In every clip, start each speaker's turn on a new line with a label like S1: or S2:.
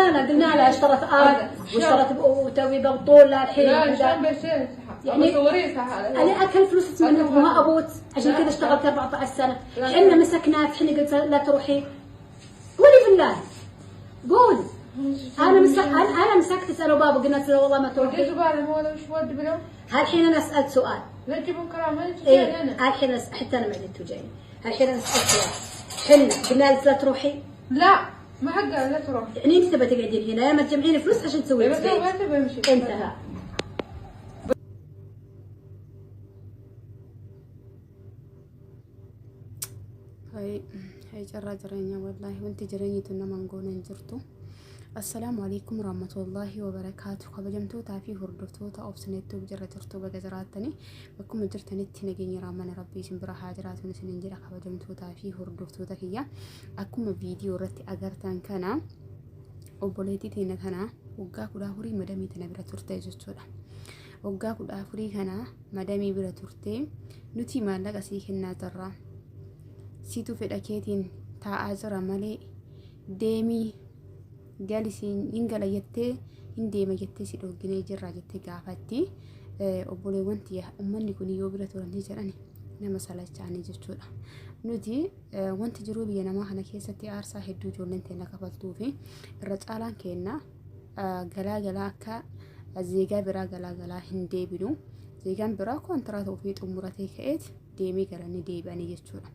S1: قلنا لها اشترت ارض واشترت وتوي بطول الحين.
S2: لا شلون بشيء يعني صوري صح.
S1: انا اكل فلوس منها ابوت عشان كذا اشتغلت 14 سنه. احنا مسكناك، احنا قلت لا تروحي. قولي بالله قولي. انا مسكت انا وبابا قلنا له والله ما تروحي.
S2: ليش بالي مو وش ود بلو؟
S1: الحين انا اسالت سؤال.
S2: لا تجيبون كلام ما
S1: ايه الحين حتى انا معدتي توجعني. الحين انا اسالت سؤال. احنا قلنا لك لا تروحي؟
S2: لا ما حق لا تروح.
S1: يعني انت تبى تقعدين هنا ما تجمعين فلوس عشان تسوي
S2: بس ما تبي امشي.
S1: انتهى.
S3: هاي جرى جرينا والله وانت جرينيتو نمان قونا جرتو. السلام عليكم ورحمة الله وبركاته. خبجمتو تافي هردفتو تأوبسنيتو بجرى جرتو بجزراتني بكم جرتني تنجيني رامن ربي شنبرا حاجرات ونسنجرا. خبجمتو تافي هردفتو تكيا أكم فيديو رتي أجرتان كنا وبوليتي تينا كنا وقا كدا هوري مدامي تنبرا ترتي جتودا. وقا كدا هوري كنا مدامي برا ترتي نتي ما لقى سيكنا ترى سيتو في الأكيدين تا أجرا مالي ديمي جالسين إنجلا جتة إندي ما جتة سيدو جنيه جرا جتة قافتي أبولي وانتي أمني كوني يوبرة وراني جراني نما سالة جاني جتولا نودي وانتي جروبي أنا ما هنا كيستي أرسا هدو جولن تنا كفلتو في الرجالان كينا جلا كا زيجا برا جلا هندي بدو زيجان برا كونترات وفيت أموراتي كأت ديمي جراني ديباني جتولا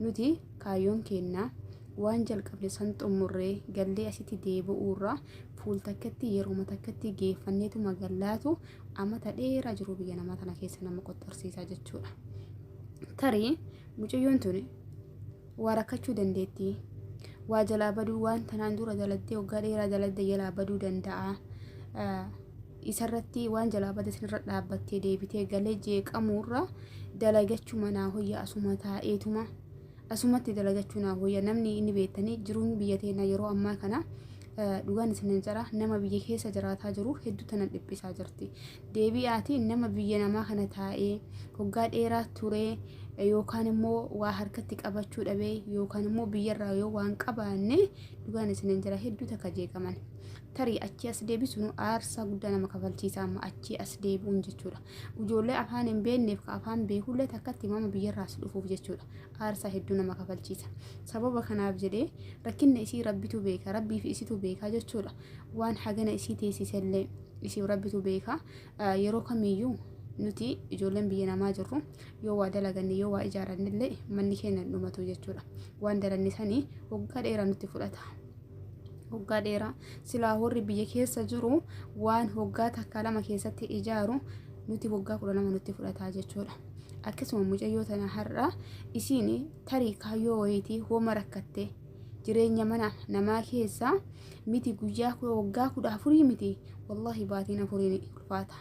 S3: نودي كايون كينا وانجل قبل سنت أموري قال لي أسيتي ديبو أورا فول تكتي يروم تكتي جي فنيتو مجلاتو أما تدير أجروبي أنا ما تنا كيسنا مقطر سيسا جتشورا تري مجيون توني وركتشو دندتي واجلا بدو وان تناندورا جلدي وقاليرا جلدي يلا بدو دندا إسرتي وانجلا بدت نرد لابتي ديبتي قال لي جيك أمورا دلقتشو منا هي أسومتها إيتما asumatti dalagachuuna hoya namni inni beetanii jiruun biyya teena yeroo ammaa kana dhugaan isinin jara nama biyya keessa jiraataa jiru hedduu tanan dhiphisaa jirti. Deebi'aati nama biyya namaa kana taa'ee hoggaa dheeraa turee yookaan immoo waa harkatti qabachuu dhabee yookaan immoo biyyarraa yoo waan qabaanne dhugaan isinin jara hedduu takka jeeqaman. Tarii achi as deebisuun aarsaa guddaa nama kafalchiisa amma achi as deebi'uun jechuudha. Ijoollee afaan hin beekneef ka afaan beekullee takkatti mama biyyarraas dhufuuf jechuudha. Aarsaa hedduu nama kafalchiisa. Sababa kanaaf jedhee rakkinna isii rabbitu beeka, rabbiif isitu beeka jechuudha. Waan hagana isii teessisellee isii rabbitu beeka. Yeroo kamiyyuu nuti ijoolleen biyya namaa jirru yoo waa dalaganne yoo waa ijaarannillee manni keenya dhumatu jechuudha. Waan dalannisanii waggaa dheeraa nutti fudhata. Hoggaa dheeraa silaa warri biyya keessa jiru waan hoggaa takka lama keessatti ijaaru nuti hoggaa 12 nutti fudhataa jechuudha. Akkasuma mucayyoo tana har'a isiin tarii kaayyoo wayitii hooma rakkatte jireenya mana namaa keessa miti guyyaa hoggaa 14 miti wallahi baatiin 4 ni ulfaata.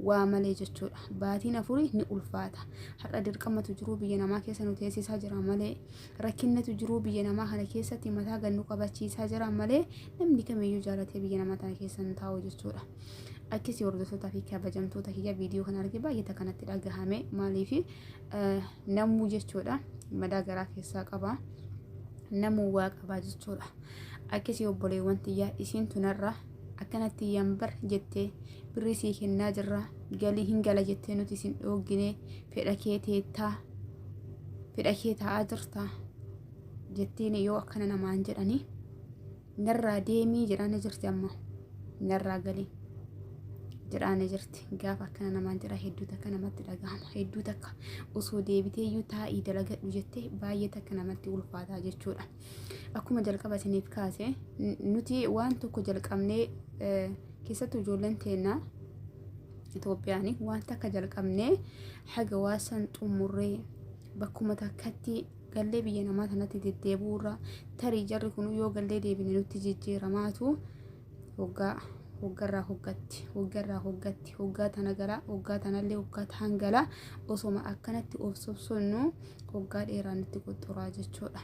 S3: Waa malee jechuudha. Baatiin 4 ni ulfaata. Har'a dirqamatu jiru biyya namaa keessa nu teessisaa jira malee rakkinnatu jiru biyya namaa kana keessatti mataa gannu qabachiisaa jira malee namni kamiyyuu jaalatee biyya namaa tana keessa hin taa'u jechuudha. Akkasii hordoftoota fi kabajamtoota kiyya viidiyoo kana argee baay'ee kanatti dhagahame maaliif namuu jechuudha madaa garaa keessaa qaba namuu waa qaba jechuudha. Akkasii obboleewwan tiyyaa isiin tunarra akkanatti yambar jettee birrii sii kennaa jirra galii hin gala jettee nuti isin dhoogginee fedha kee taa'aa jirta jettiin yoo akkana namaan jedhanii narraa deemii jedhanii jirti amma narraa galii jedhanii jirti gaafa akkana namaan jedha hedduu takka namatti dhagahama hedduu takka osoo deebitee iyyuu taa'ii dalagadhu jettee baay'ee takka namatti ulfaataa jechuudha. Akkuma jalqaba isiniif kaase nuti waan tokko jalqabnee keessattuu ijoolleen teennaa Itoophiyaan waan takka jalqabnee haga waasan xumurree bakkuma takkatti gallee biyya namaa tanatti deddeebuurra tarii jarri kun yoo gallee deebine nutti jijjiiramaatu hoggarraa hoggatti hoggaa tana gara hoggaa tanallee hoggaa hangala osoma akkanatti of sobsonnu hoggaa dheeraa nutti qoxxuraa jechuudha.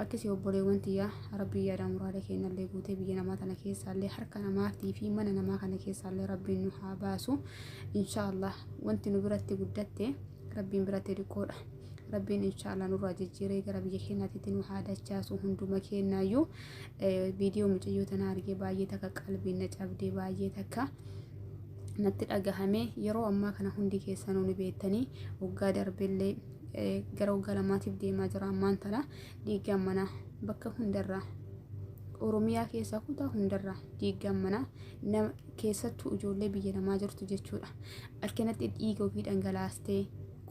S3: Akkasii obboleewwan tiyyaa rabbii yaada muraada keenyallee guutee biyya namaa tana keessaallee harka namaatii fi mana namaa kana keessaallee rabbiin nu haa baasu inshaallah. Wanti nu biratti guddatte rabbiin biratti xiqqoodha. rabbiin inshallah nurraa jijjiiree gara biyya keenyaatti nu haadachaasu hunduma keenyaayyuu viidiyoo mucayyoo tana argee baay'ee takka qalbiin na cabdee baay'ee takka natti dhagahame yeroo ammaa kana hundi keessanuu ni beektanii waggaa darbillee gara waggaa lamaatiif deemaa jira ammaan tana dhiigaan mana bakka hundarraa Oromiyaa keessa kutaa hundarraa dhiigaan mana keessattuu ijoollee biyya namaa jirtu jechuudha. Akkanatti dhiiga ofii dhangalaastee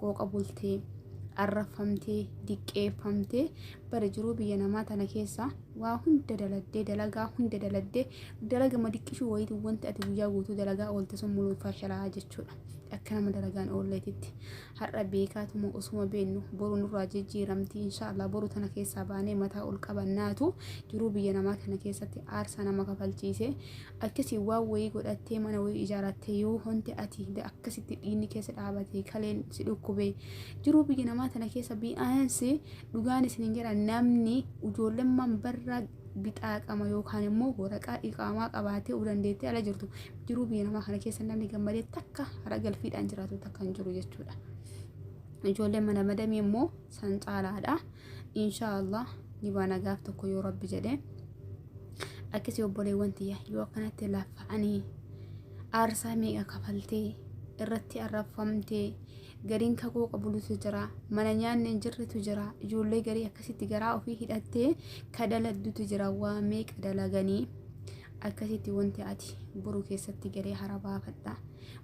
S3: qooqa bultee arrafamtee diqqeeffamtee bara jiruu biyya namaa tana keessa waa hunda daladdee dalagaa hunda daladdee dalaga madiqqishuu wayitii wanti ati guyyaa guutuu dalagaa oolte sun muluu faashalaa jechuudha. Akka nama dalagaan oolleetitti har'a beekaatuma osuma beennu boru nurraa jijjiiramti inshallah boru tana keessaa baanee mataa ol qabannaatu jiruu biyya namaa kana keessatti aarsaa nama kafalchiisee akkasii waan wayii godhattee mana wayii ijaarattee yoo honte ati akkasitti dhiinni keessa dhaabatee kaleen si dhukkubee jiruu biyya namaa tana keessa bi'aansi dhugaan isin jedha namni ijoollemman barra bixaaqama yookaan immoo waraqaa iqaamaa qabaatee dandeettee ala jirtu jiruu biyya namaa kana keessa namni gammadee takka hara galfiidhaan jiraatu takka hin jiru jechuudha. Ijoolleen mana madamii immoo san caalaadha. Inshallah ni baana gaaf tokko yoo rabbi jedhee akkasii obboleewwan tiyya yoo akkanatti laafa'anii aarsaa meeqa kafaltee irratti arrafamtee gariin kagoo qabulutu jira mana nyaanni hin jirretu jira ijoollee garii akkasitti garaa ofii hidhattee kadaladdutu jira waa meeqa dalaganii akkasitti wanti ati boru keessatti galee hara baafadha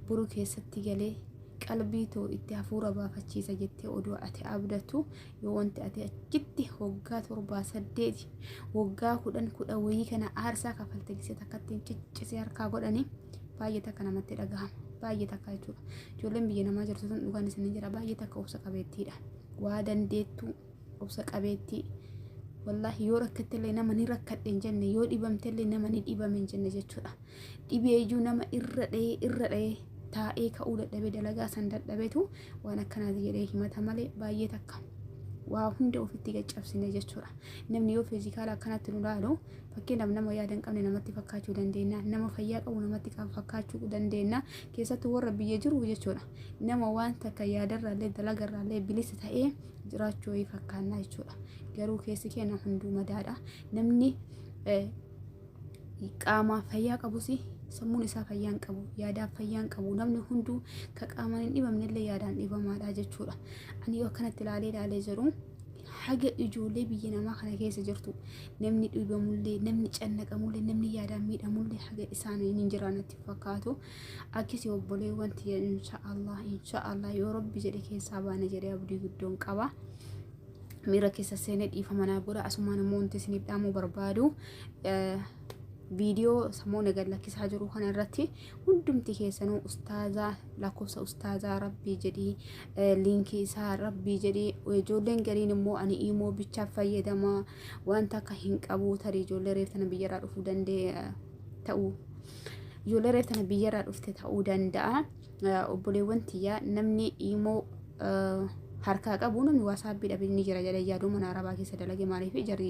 S3: boru keessatti galee qalbii too itti hafuura baafachiisa jettee oduu ati abdatu yoo wanti ati achitti waggaa 7-8 waggaa 10 wayii kana aarsaa kafalte gisee takkatti ciccisee harkaa godhanii baay'ee takka namatti dhagahama. Baay'ee takka jechuudha. Ijoolleen biyya namaa jirtu sun dhugaan isin jira baay'ee takka obsa qabeettiidha. Waa dandeettu obsa qabeettii. Wallahi yoo rakkattellee nama ni rakkadhe hin jenne yoo dhibamtellee nama ni dhibame hin jenne jechuudha. Dhibeeyyuu nama irra dha'ee taa'ee ka'uu dadhabee dalagaa san dadhabeetu waan akkanaati jedhee himata malee baay'ee takka. Waa hunda ofitti gaccabsine jechuudha. Namni yoo fiizikaala akkanatti nu laalu fakkeenyaaf nama yaada hin qabne namatti fakkaachuu dandeenya. Nama fayyaa qabu namatti fakkaachuu dandeenya. Keessattuu warra biyya jiru jechuudha. Nama waan takka yaadarraallee dalagarraallee bilisa ta'ee jiraachuu wayii fakkaannaa jechuudha. Garuu keessi keenya hunduu madaadha. Namni qaamaa fayyaa qabus sammuun isaa fayyaan qabu yaadaaf fayyaan qabu namni hunduu ka qaamaan hin dhibamnellee yaadaan dhibamaadha jechuudha. Ani yoo akkanatti ilaalee jiru haga ijoollee biyya namaa kana keessa jirtu namni dhibamullee namni cannaqamullee namni yaadaan miidhamullee haga isaanii hin jiraanatti fakkaatu akkasii obboleewwan tiyya insha'Allah yoo rabbi jedhe keessaa baana jedhee abdii guddoon qaba. Miira keessa seenee dhiifama naa godha asumaan immoo wanti isiniif dhaamuu barbaadu viidiyoo sammuu nagaa lakkisaa jiru kana irratti hundumti keessanuu ustaazaa lakkoofsa ustaazaa rabbii jedhii liinkii isaa rabbii jedhii ijoolleen gariin immoo ani imoo bichaaf fayyadama wanta akka hin qabu tarii ijoollee reeftana biyyarraa dhufuu danda'e ta'uu ijoollee reeftana biyyarraa dhufte ta'uu danda'a. Obboleewwan tiyyaa namni imoo harkaa qabu namni waasaapbii dhabee ni jira jedhee yaaduu mana arabaa keessa dalage maaliif jarri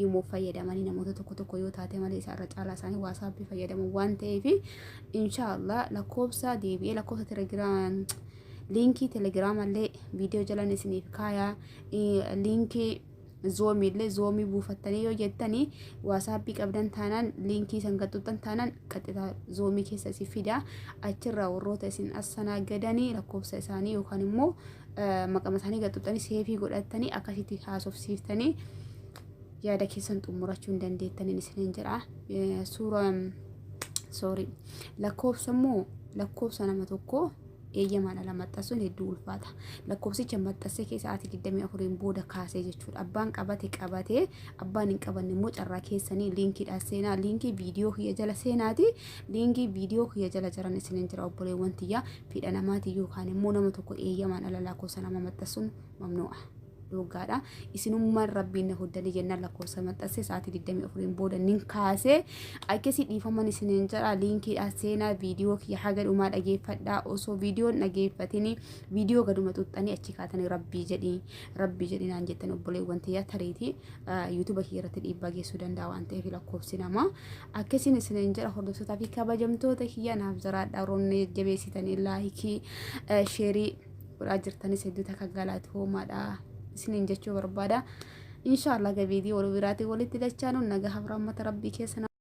S3: imoo fayyadamanii namoota tokko yoo taate malee isaarra caalaa isaanii waasaapbii fayyadamu waan ta'eef inshallah lakkoofsa deebi'ee lakkoofsa telegiraam liinkii telegiraamallee viidiyoo jalan isiniif kaayaa liinkii zoomillee zoomii buufattanii yoo jettanii waasaapbii qabdan taanaan liinkii san gaxxuxxan taanaan qaxxita zoomii keessa si fida achirraa warroota isin assanaa gadanii lakkoofsa isaanii yookaan immoo maqama isaanii gaxxuxxanii seefii godhattanii akkasitti haasofsiiftanii yaada keessan xumurachuu hin dandeettaniin isiniin jedha. Lakkoofsa immoo lakkoofsa nama tokko eeyyamaadha lamaxxasuun hedduu ulfaata. Lakkoofsicha maxxansee keessa ati 24 booda kaasee jechuudha. Abbaan qabate abbaan hin qabanne immoo carraa keessanii liinkiidhaan seenaa liinkii viidiyoo kiyya jala seenaati liinkii viidiyoo kiyya jala jiran isiniin jira obboleewwan tiyya fedha namaati yookaan immoo nama tokko eeyyamaan ala lakkoofsa nama maxxansuun mamnu'a. Dhugaadha isinummaan rabbiin na huddanii jennaan lakkoofsa maxxansee sa'aatii 24 booda nin kaasee akkasii dhiifaman isiniin jira liinkiidhaan seenaa viidiyoo kiyya haga dhumaa dhageeffadhaa osoo viidiyoon dhageeffatanii viidiyoo gaduma xuxxanii achi kaatanii rabbii jedhii naan jettan obboleewwan tiyya tariitii yuutuuba kiyya irratti dhiibbaa geessuu danda'a waan ta'eef lakkoofsi namaa akkasiin isiniin jira hordoftoota fi kabajamtoota kiyya naaf jiraadhaa roonne jabeessitanii laayikii sheerii godhaa jirtanis hedduu takka galatoomaadha isiniin jechuu barbaada. Inshallah gabiidii wal biraatii walitti dachaanuun nagaa rahmata rabbii keessa